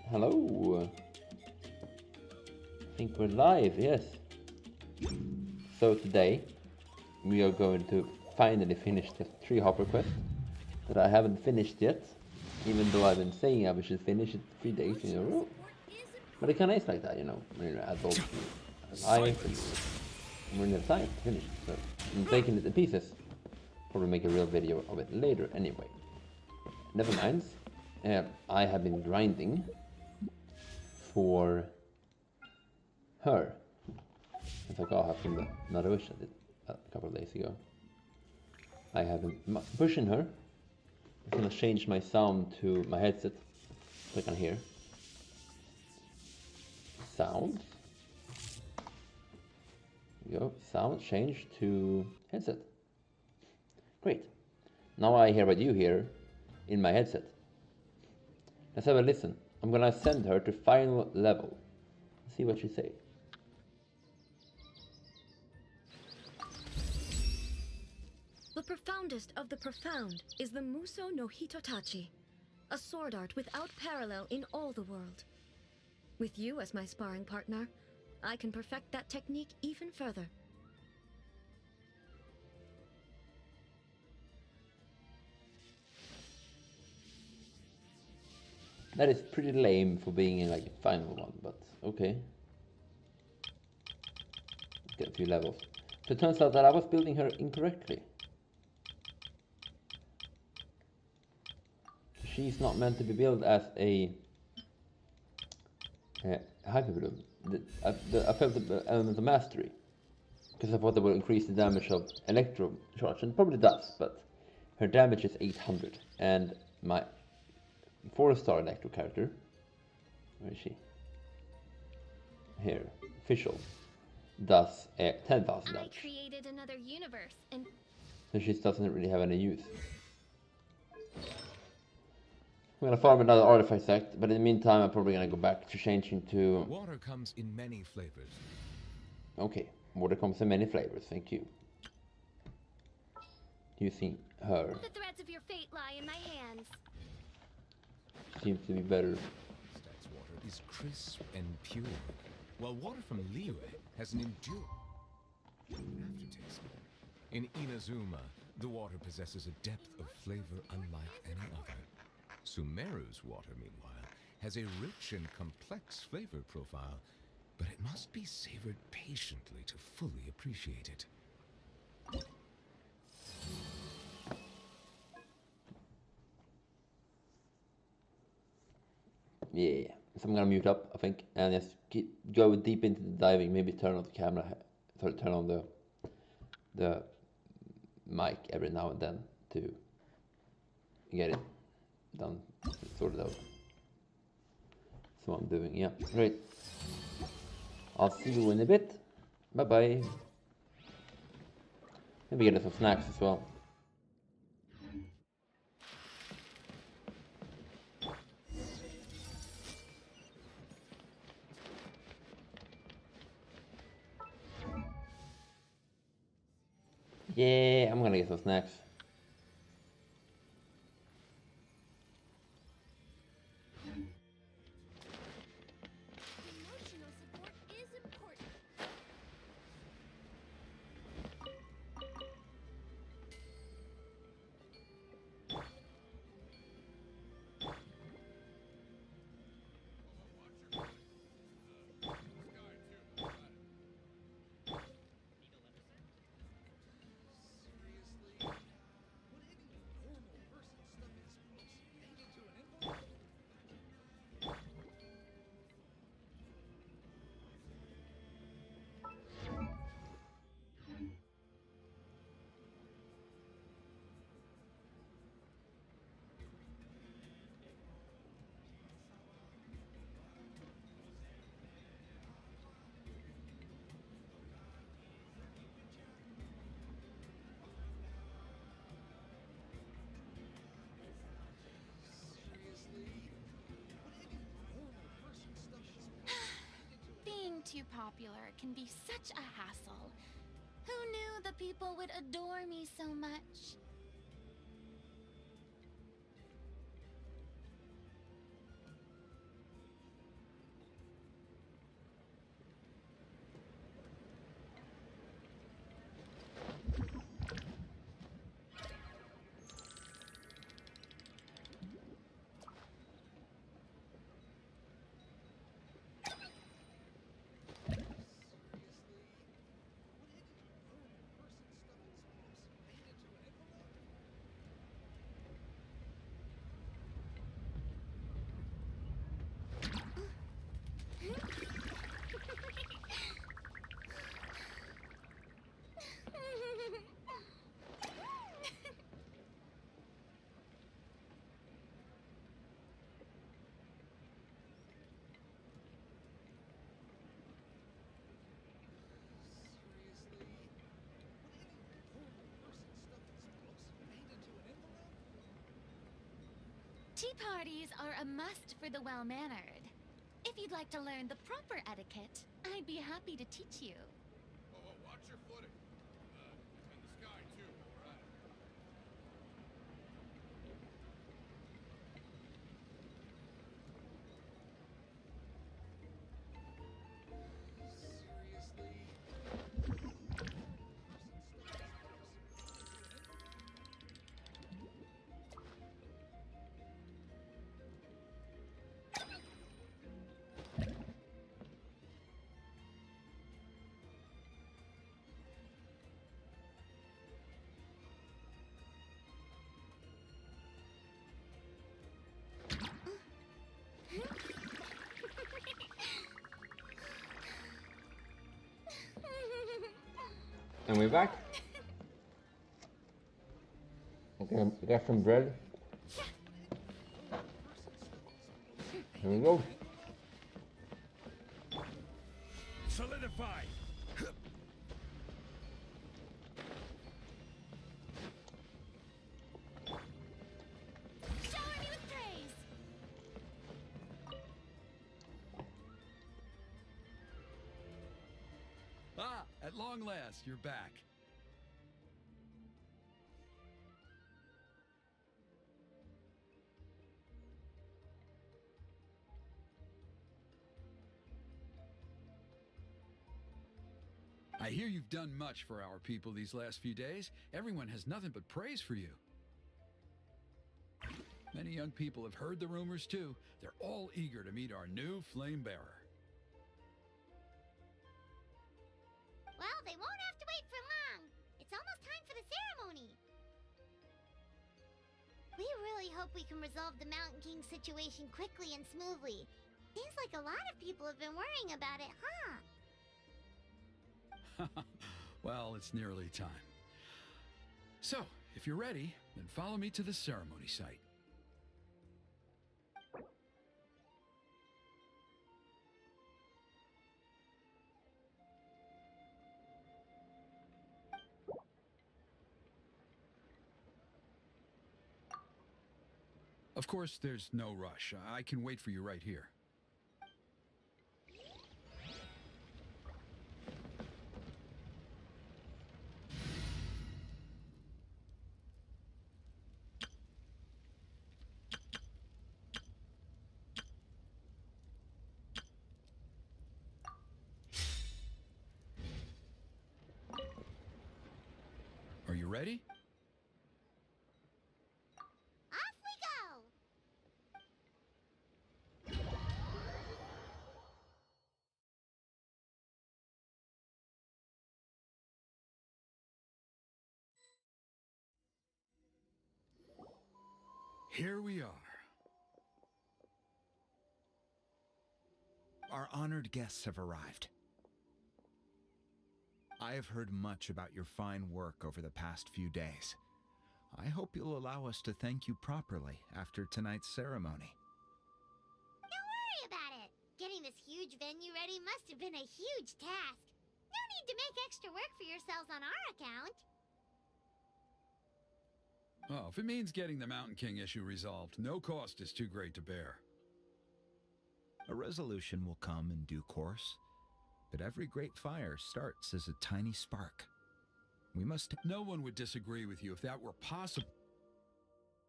Hello. I think we're live, yes. So today we are going to finally finish the Treehopper quest that I haven't finished yet, even though I've been saying I should finish it 3 days in a row. But it kind of is like that, you know, when you're adult, life, and when you have time to finish it. So I'm taking it in pieces. Probably make a real video of it later anyway. Never mind. I have been grinding for her. As I got her from the Narush I did a couple of days ago. I have been pushing her. I'm gonna change my sound to my headset so I can hear. Sound. There you go. Sound change to headset. Great. Now I hear what you hear in my headset. Let's have a listen. I'm gonna send her to final level. See what she say. The profoundest of the profound is the Muso no Hitotachi, a sword art without parallel in all the world. With you as my sparring partner, I can perfect that technique even further. That is pretty lame for being in like a final one, but okay. Let's get a few levels. So it turns out that I was building her incorrectly. She's not meant to be built as a hyperbloom. I felt the element of mastery, because I thought it would increase the damage of electro charge, and it probably does, but her damage is 800, and my 4-star electro character, where is she? Here, official, does 10,000 damage. I created another universe, and So she doesn't really have any use. I'm gonna farm another artifact sect, but in the meantime I'm probably gonna go back to changing to... Water comes in many flavors. Okay, water comes in many flavors, thank you. Using her the threads of your fate lie in my hands. seems to be better. Stag's water is crisp and pure, while water from Liyue has an enduring aftertaste. In Inazuma, the water possesses a depth of flavor unlike any other. Sumeru's water, meanwhile, has a rich and complex flavor profile, but it must be savored patiently to fully appreciate it. Yeah, so I'm gonna mute up, I think, and just go deep into the diving. Maybe turn on the camera, sorry, turn on the mic every now and then to get it done, sorted out. So I'm doing, yeah, great. I'll see you in a bit. Bye bye. Maybe get some snacks as well. Yeah, I'm gonna get some snacks. Emotional support is important. Being too popular can be such a hassle. Who knew the people would adore me so much? Tea parties are a must for the well-mannered. If you'd like to learn the proper etiquette, I'd be happy to teach you. Oh, watch your footing. And the sky, too, all right? Seriously? And we're back. Okay, we got some bread. Here we go. Solidify! Shower me with praise! Ah, at long last, you're back. I hear you've done much for our people these last few days. Everyone has nothing but praise for you. Many young people have heard the rumors too. They're all eager to meet our new flame bearer. Well, they won't have to wait for long. It's almost time for the ceremony. We really hope we can resolve the Mountain King situation quickly and smoothly. Seems like a lot of people have been worrying about it, huh? Well, it's nearly time. So, if you're ready, then follow me to the ceremony site. Of course, there's no rush. I can wait for you right here. Are you ready? Off we go! Here we are. Our honored guests have arrived. I have heard much about your fine work over the past few days. I hope you'll allow us to thank you properly after tonight's ceremony. Don't worry about it. Getting this huge venue ready must have been a huge task. No need to make extra work for yourselves on our account. Oh, if it means getting the Mountain King issue resolved, no cost is too great to bear. A resolution will come in due course, but every great fire starts as a tiny spark. We must... No one would disagree with you if that were possible.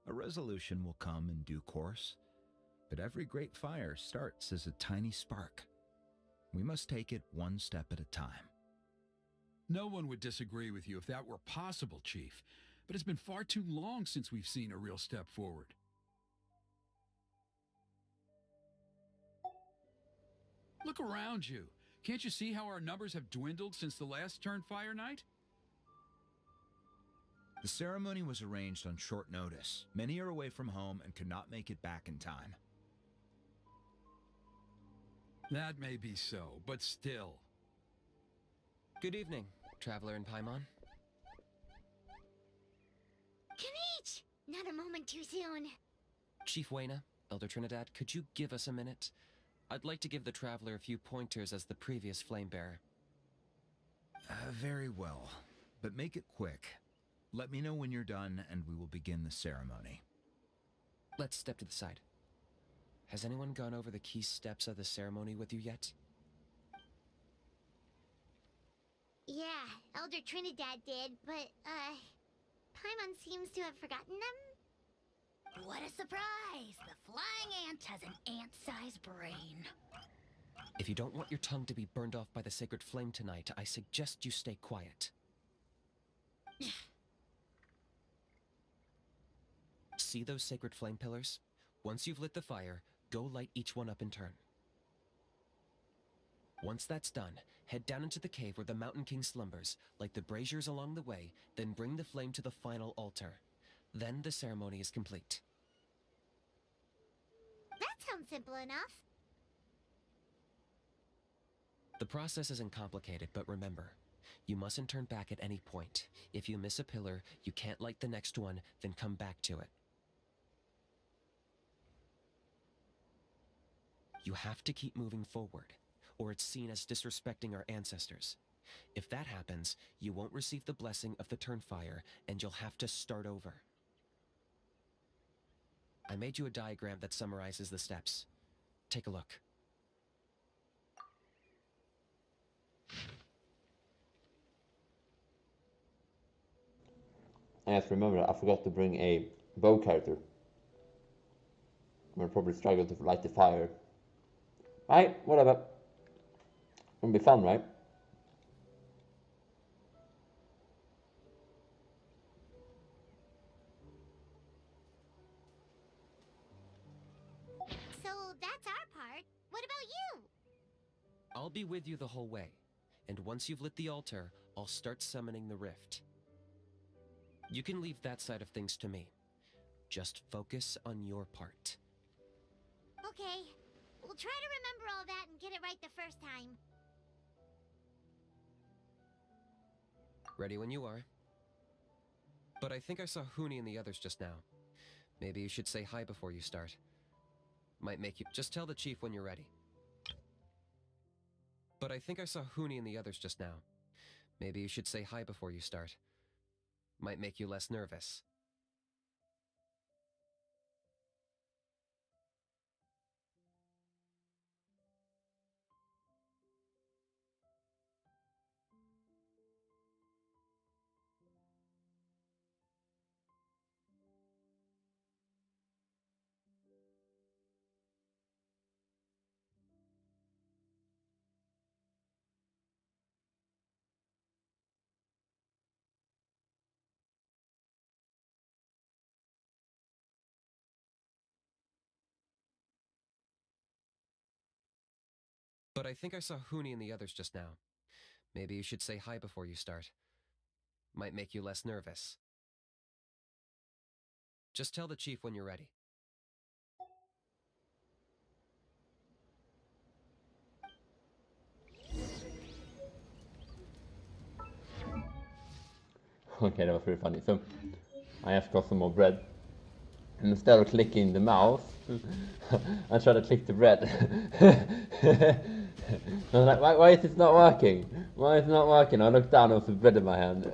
A resolution will come in due course, but every great fire starts as a tiny spark. We must take it one step at a time. No one would disagree with you if that were possible, Chief. But it's been far too long since we've seen a real step forward. Look around you. Can't you see how our numbers have dwindled since the last Turn Fire night? The ceremony was arranged on short notice. Many are away from home and could not make it back in time. That may be so, but still. Good evening, Traveler in Paimon. Kanich! Not a moment too soon. Chief Wayna, Elder Trinidad, could you give us a minute? I'd like to give the Traveler a few pointers as the previous Flamebearer. Very well, but make it quick. Let me know when you're done and we will begin the ceremony. Let's step to the side. Has anyone gone over the key steps of the ceremony with you yet? Yeah, Elder Trinidad did, but, Paimon seems to have forgotten them? What a surprise! The flying ant has an ant-sized brain. If you don't want your tongue to be burned off by the sacred flame tonight, I suggest you stay quiet. See those sacred flame pillars? Once you've lit the fire, go light each one up in turn. Once that's done, head down into the cave where the Mountain King slumbers, light the braziers along the way, then bring the flame to the final altar. Then the ceremony is complete. That sounds simple enough. The process isn't complicated, but remember, you mustn't turn back at any point. If you miss a pillar, you can't light the next one, then come back to it. You have to keep moving forward, or it's seen as disrespecting our ancestors. If that happens, you won't receive the blessing of the Turnfire, and you'll have to start over. I made you a diagram that summarizes the steps. Take a look. I have to remember, I forgot to bring a bow character. I'm gonna probably struggle to light the fire. Right, whatever. It'll be fun, right? So that's our part. What about you? I'll be with you the whole way, and once you've lit the altar, I'll start summoning the rift. You can leave that side of things to me. Just focus on your part. Okay, we'll try to remember all that and get it right the first time. Ready when you are. But I think I saw Huni and the others just now. Maybe you should say hi before you start. Might make you... Just tell the chief when you're ready. But I think I saw Huni and the others just now. Maybe you should say hi before you start. Might make you less nervous. But I think I saw Huni and the others just now. Maybe you should say hi before you start. Might make you less nervous. Just tell the chief when you're ready. Okay, that was pretty funny. So, I just got some more bread. And instead of clicking the mouse, I tried to click the bread. I was like, why is this not working? Why is it not working? I looked down, there was some bread in my hand.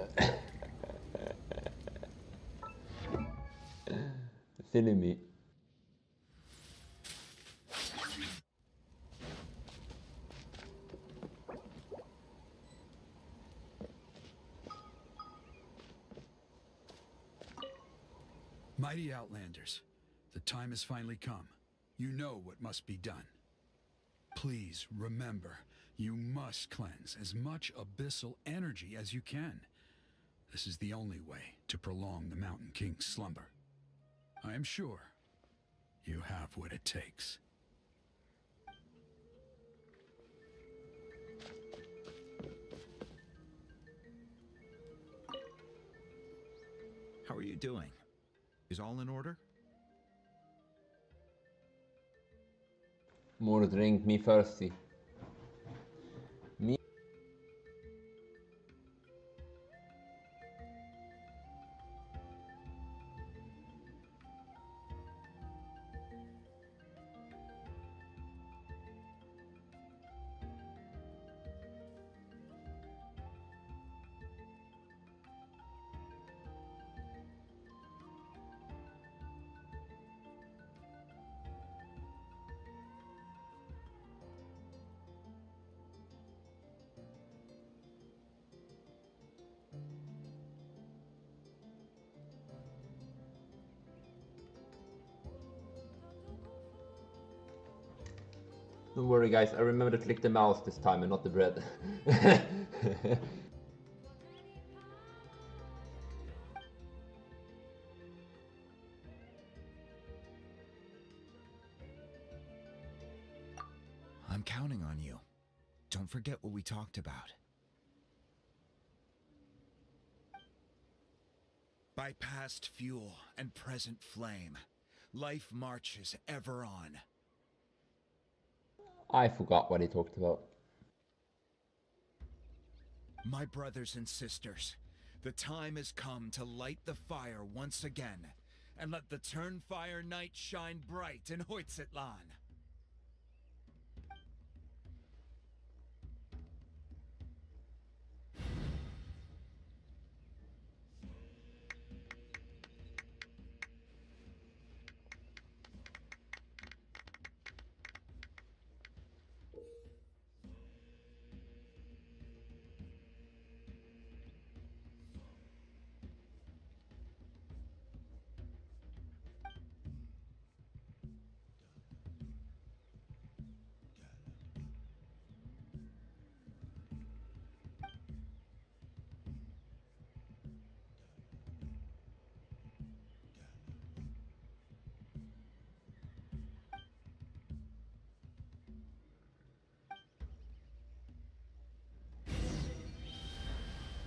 Silly me. Mighty Outlanders, the time has finally come. You know what must be done. Please remember, you must cleanse as much abyssal energy as you can. This is the only way to prolong the Mountain King's slumber. I am sure you have what it takes. How are you doing? Is all in order? More drink, me thirsty. Me. Don't worry guys, I remember to click the mouse this time and not the bread. I'm counting on you. Don't forget what we talked about. By past fuel and present flame, life marches ever on. I forgot what he talked about. My brothers and sisters, the time has come to light the fire once again, and let the Turnfire night shine bright in Hoytzitlan.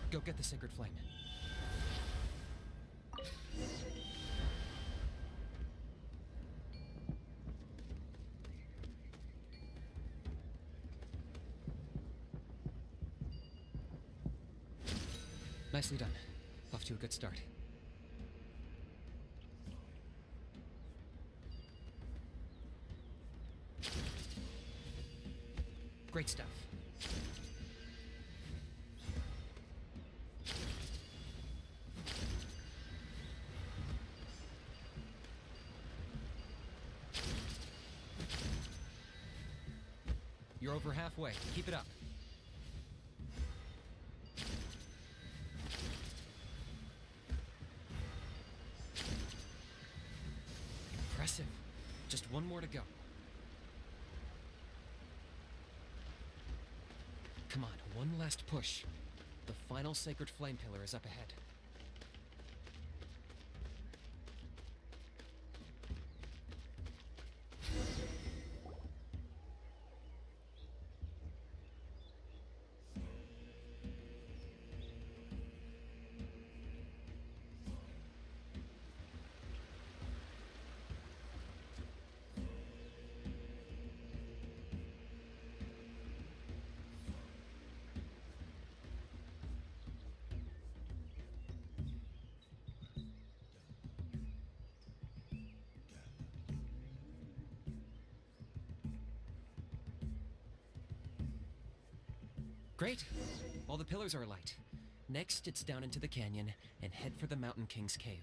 Go get the sacred flame. Nicely done. Off to a good start. Great stuff. You're over halfway. Keep it up. Impressive. Just one more to go. Come on, one last push. The final sacred flame pillar is up ahead. Great. All the pillars are alight. Next, it's down into the canyon and head for the Mountain King's cave.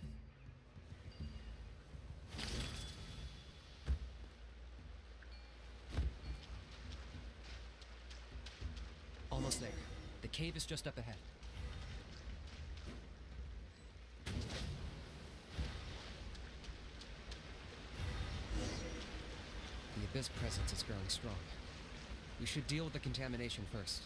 Almost there. The cave is just up ahead. The Abyss presence is growing strong. We should deal with the contamination first.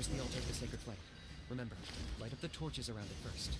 Here's the altar of the sacred flame. Remember, light up the torches around it first.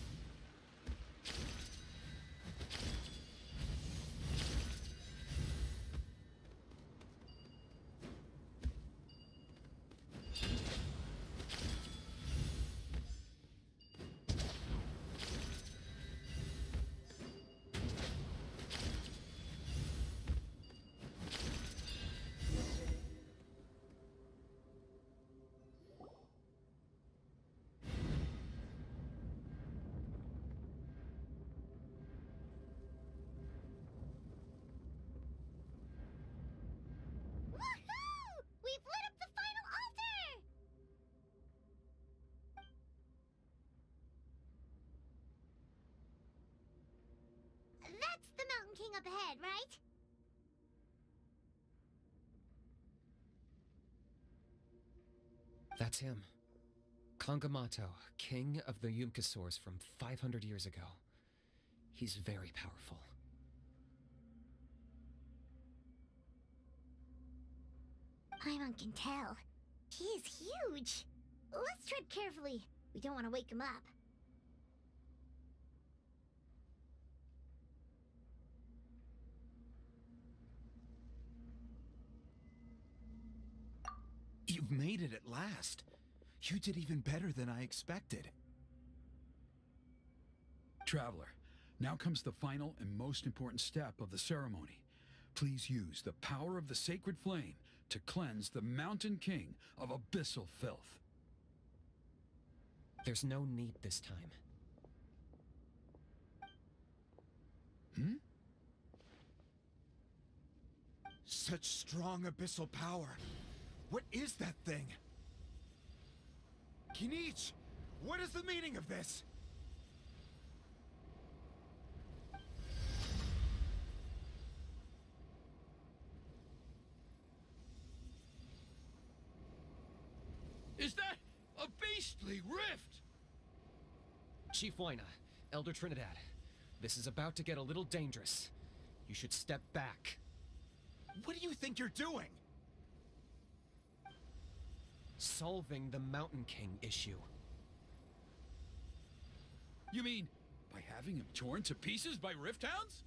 Woohoo! We've lit up the final altar! That's the Mountain King up ahead, right? That's him. Kangamato, king of the Yumkasaurs from 500 years ago. He's very powerful. Paimon can tell. He is huge. Let's tread carefully. We don't want to wake him up. You've made it at last. You did even better than I expected. Traveler, now comes the final and most important step of the ceremony. Please use the power of the sacred flame to cleanse the Mountain King of abyssal filth. There's no need this time. Such strong abyssal power. What is that thing? Kinich, what is the meaning of this? Is that a beastly rift? Chief Wyna, Elder Trinidad, this is about to get a little dangerous. You should step back. What do you think you're doing? Solving the Mountain King issue. You mean by having him torn to pieces by rift hounds?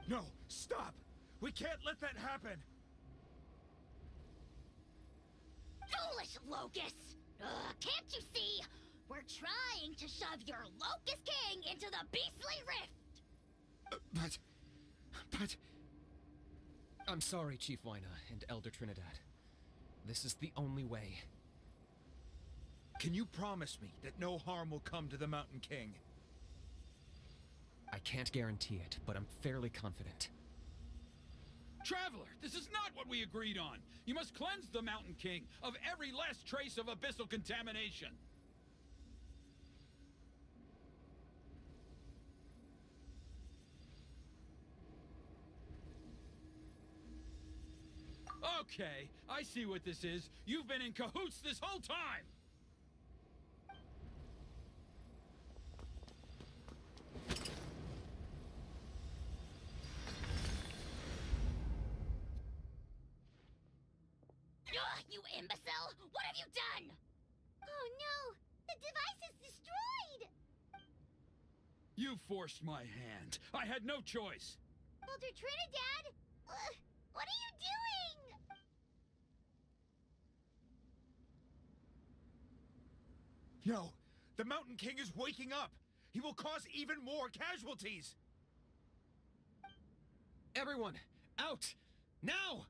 No, stop! We can't let that happen! Foolish Locust! Can't you see? We're trying to shove your Locust King into the beastly rift! But... I'm sorry, Chief Wyna and Elder Trinidad. This is the only way. Can you promise me that no harm will come to the Mountain King? I can't guarantee it, but I'm fairly confident. Traveler, this is not what we agreed on. You must cleanse the Mountain King of every last trace of abyssal contamination. Okay, I see what this is. You've been in cahoots this whole time! You imbecile! What have you done? Oh no! The device is destroyed! You forced my hand. I had no choice. Elder Trinidad? What are you doing? No! The Mountain King is waking up! He will cause even more casualties! Everyone, out! Now!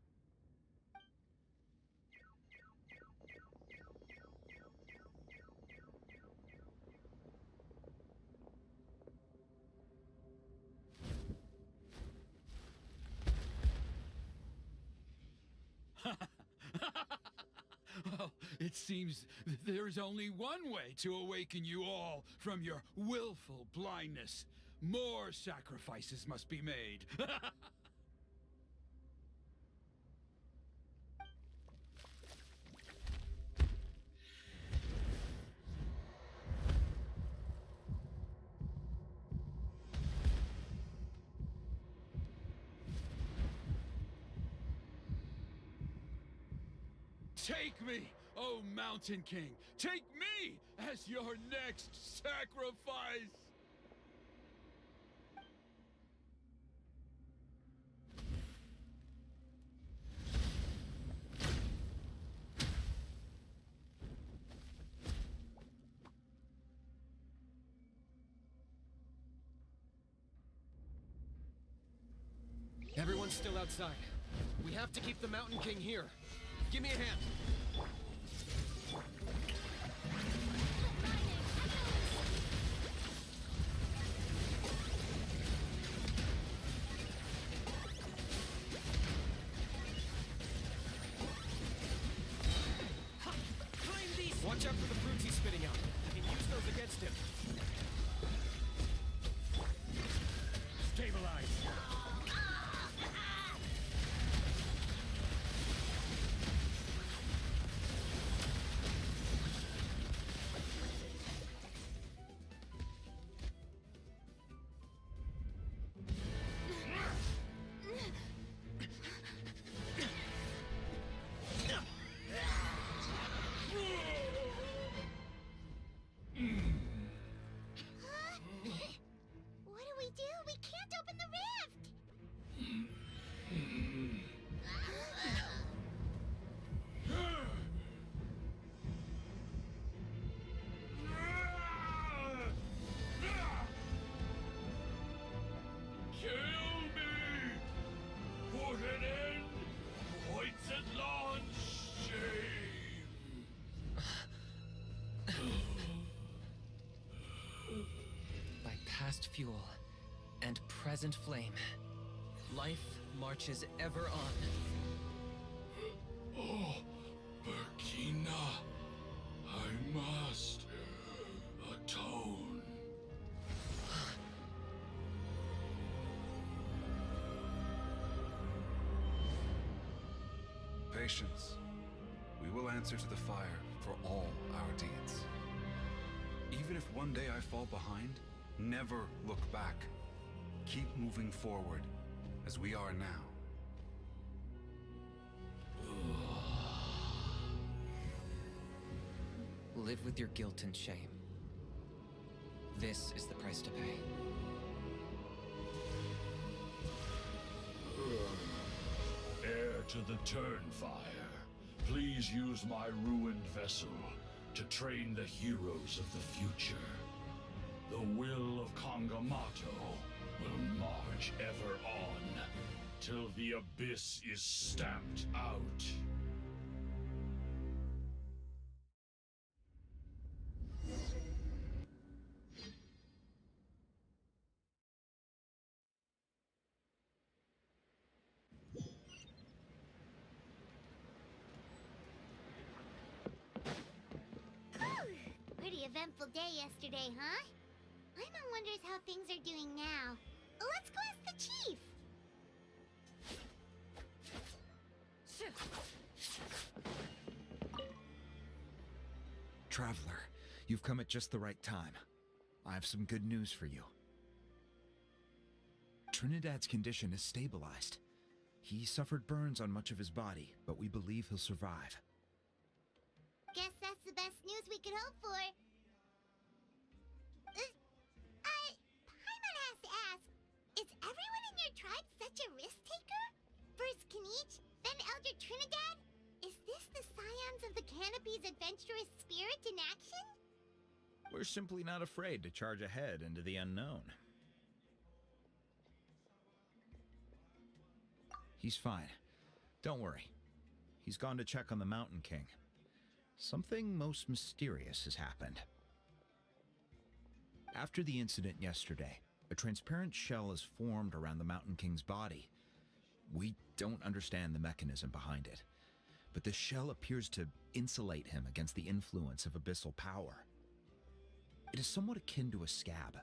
Well, it seems there is only one way to awaken you all from your willful blindness. More sacrifices must be made. Take me, Oh, Mountain King, take me as your next sacrifice! Everyone's still outside. We have to keep the Mountain King here. Give me a hand. Watch out for the fruits he's spitting out. I can use those against him. Stabilize! What do we do? We can't open the rift! Kill me! Put an end! Points at launch! Shame! By past fuel and present flame, life marches ever on. Oh, Burkina, I must atone. Patience. We will answer to the fire for all our deeds. Even if one day I fall behind, never look back. Keep moving forward, as we are now. Live with your guilt and shame. This is the price to pay. Heir to the Turnfire, please use my ruined vessel to train the heroes of the future. The will of Kangamato will march ever on, till the abyss is stamped out. Pretty eventful day yesterday, huh? Paimon wonders how things are doing now. Let's go ask the chief! Traveler, you've come at just the right time. I have some good news for you. Trinidad's condition is stabilized. He suffered burns on much of his body, but we believe he'll survive. Guess that's the best news we could hope for. Paimon has to ask, is everyone in your tribe such a risk-taker? First Kinich, then Elder Trinidad? Is this the scions of the Canopy's adventurous spirit in action? We're simply not afraid to charge ahead into the unknown. He's fine. Don't worry. He's gone to check on the Mountain King. Something most mysterious has happened. After the incident yesterday, a transparent shell is formed around the Mountain King's body. We don't understand the mechanism behind it, but the shell appears to insulate him against the influence of abyssal power. It is somewhat akin to a scab,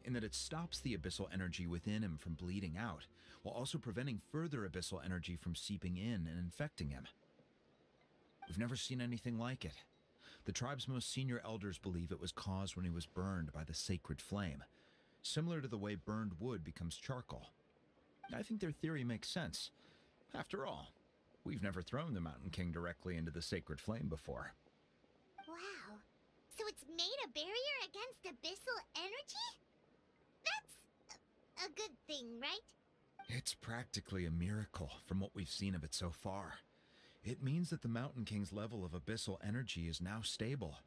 in that it stops the abyssal energy within him from bleeding out, while also preventing further abyssal energy from seeping in and infecting him. We've never seen anything like it. The tribe's most senior elders believe it was caused when he was burned by the sacred flame, similar to the way burned wood becomes charcoal. I think their theory makes sense. After all, We've never thrown the Mountain King directly into the sacred flame before. Wow. So it's made a barrier against abyssal energy? That's a good thing, right? It's practically a miracle from what we've seen of it so far. It means that the Mountain King's level of abyssal energy is now stable.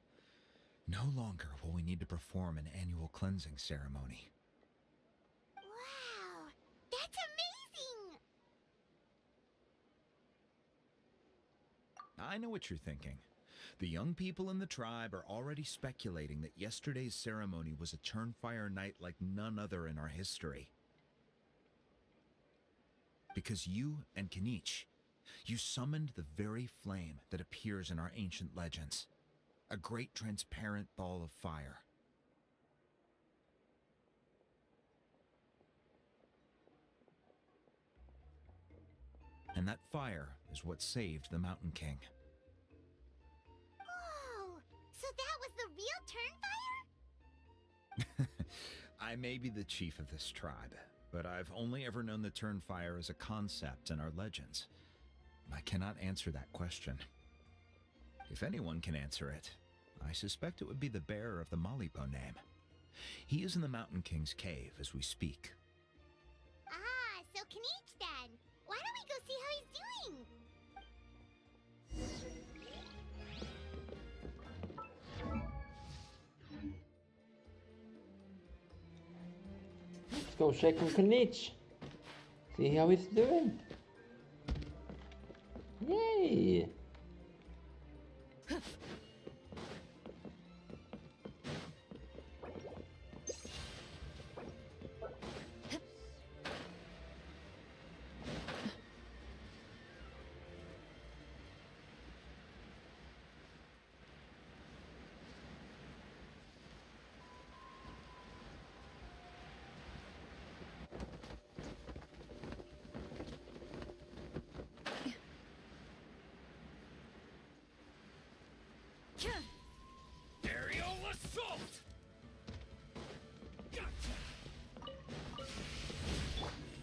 No longer will we need to perform an annual cleansing ceremony. Wow. That's amazing! I know what you're thinking. The young people in the tribe are already speculating that yesterday's ceremony was a Turnfire night like none other in our history. Because you and Kinich, you summoned the very flame that appears in our ancient legends. A great transparent ball of fire. And that fire is what saved the Mountain King. Whoa! So that was the real Turnfire? I may be the chief of this tribe, but I've only ever known the Turnfire as a concept in our legends. I cannot answer that question. If anyone can answer it, I suspect it would be the bearer of the Malipo name. He is in the Mountain King's cave as we speak. Ah, so Kinich then. Why don't we go see how he's doing? Let's go check on Kinich. See how he's doing. Yay! Aerial assault!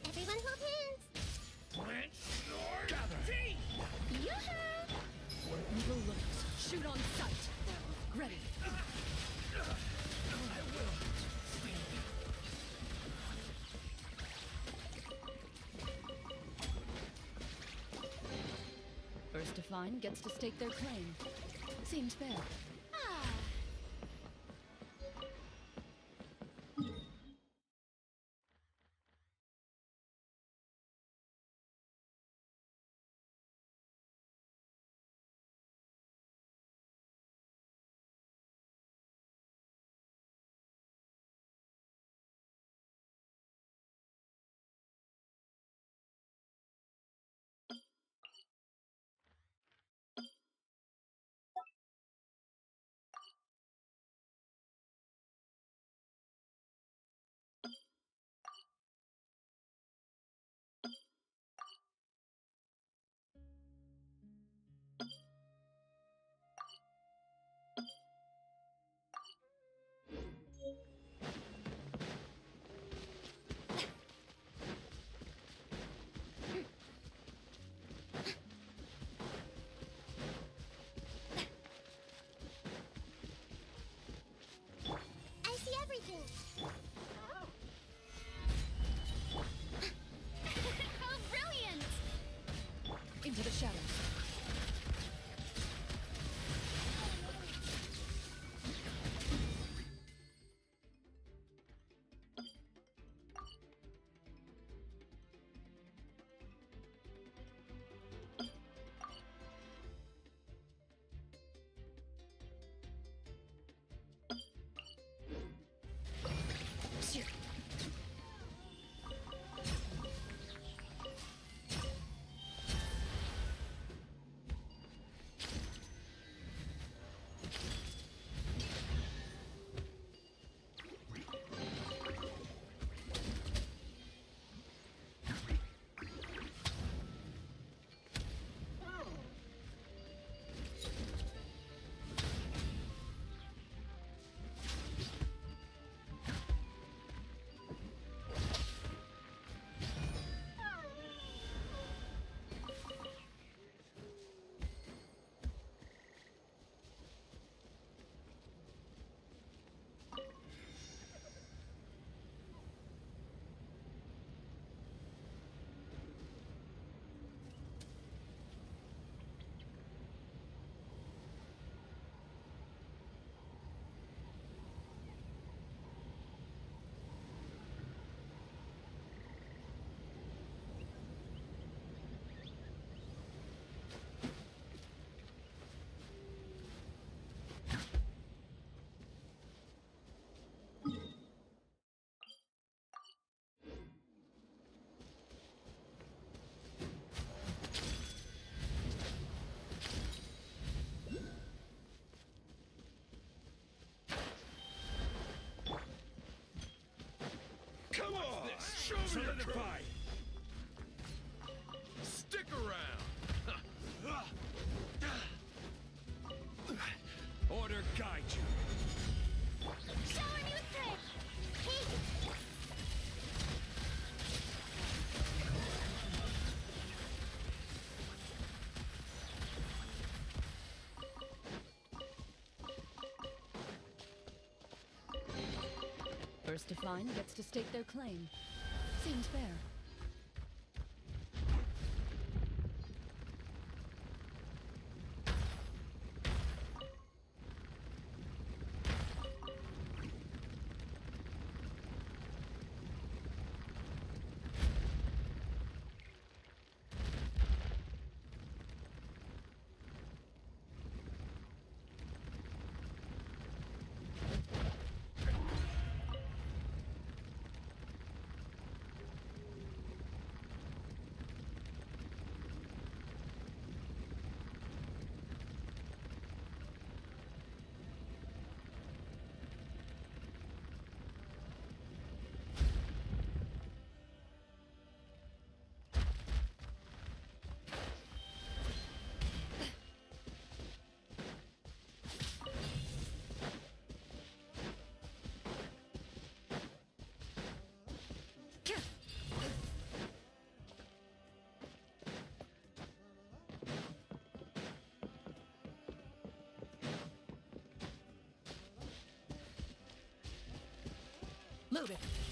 Everyone hold hands. Plant your teeth! Yoo-hoo! Where evil lurks, shoot on sight. Ready. First to find gets to stake their claim. Seems fair. Show me solidify. Stick around. Order guide you. Shower me with courage! Hey! First to find gets to stake their claim. Seems fair. Load it.